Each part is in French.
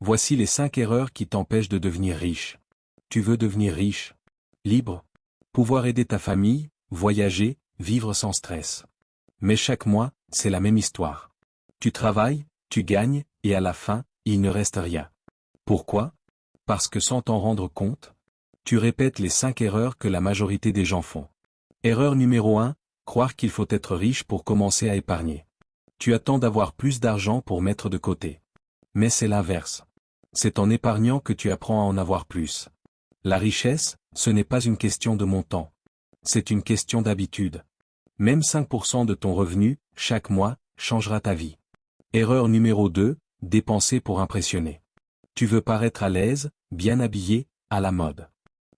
Voici les 5 erreurs qui t'empêchent de devenir riche. Tu veux devenir riche, libre, pouvoir aider ta famille, voyager, vivre sans stress. Mais chaque mois, c'est la même histoire. Tu travailles, tu gagnes, et à la fin, il ne reste rien. Pourquoi? Parce que sans t'en rendre compte, tu répètes les 5 erreurs que la majorité des gens font. Erreur numéro 1, croire qu'il faut être riche pour commencer à épargner. Tu attends d'avoir plus d'argent pour mettre de côté. Mais c'est l'inverse. C'est en épargnant que tu apprends à en avoir plus. La richesse, ce n'est pas une question de montant. C'est une question d'habitude. Même 5% de ton revenu, chaque mois, changera ta vie. Erreur numéro 2, dépenser pour impressionner. Tu veux paraître à l'aise, bien habillé, à la mode.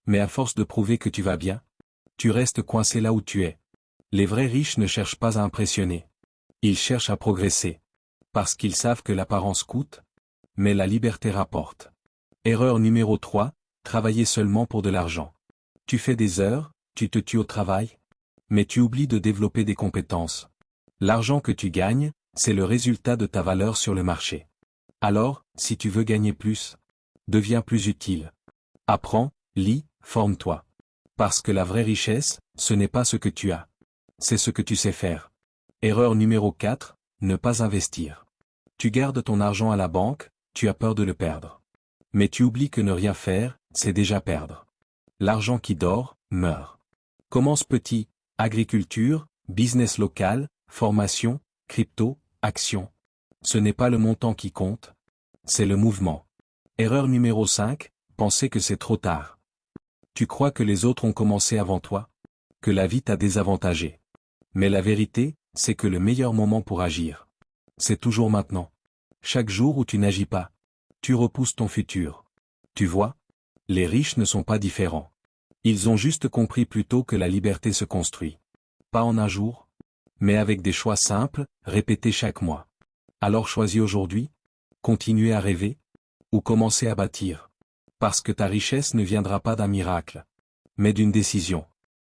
Mais à force de prouver que tu vas bien, tu restes coincé là où tu es. Les vrais riches ne cherchent pas à impressionner. Ils cherchent à progresser. Parce qu'ils savent que l'apparence coûte, mais la liberté rapporte. Erreur numéro 3, travailler seulement pour de l'argent. Tu fais des heures, tu te tues au travail, mais tu oublies de développer des compétences. L'argent que tu gagnes, c'est le résultat de ta valeur sur le marché. Alors, si tu veux gagner plus, deviens plus utile. Apprends, lis, forme-toi. Parce que la vraie richesse, ce n'est pas ce que tu as. C'est ce que tu sais faire. Erreur numéro 4, ne pas investir. Tu gardes ton argent à la banque, tu as peur de le perdre. Mais tu oublies que ne rien faire, c'est déjà perdre. L'argent qui dort, meurt. Commence petit, agriculture, business local, formation, crypto, action. Ce n'est pas le montant qui compte, c'est le mouvement. Erreur numéro 5, penser que c'est trop tard. Tu crois que les autres ont commencé avant toi? Que la vie t'a désavantagé. Mais la vérité, c'est que le meilleur moment pour agir, c'est toujours maintenant. Chaque jour où tu n'agis pas, tu repousses ton futur. Tu vois? Les riches ne sont pas différents. Ils ont juste compris plus tôt que la liberté se construit. Pas en un jour, mais avec des choix simples, répétés chaque mois. Alors choisis aujourd'hui, continuer à rêver, ou commencer à bâtir. Parce que ta richesse ne viendra pas d'un miracle, mais d'une décision.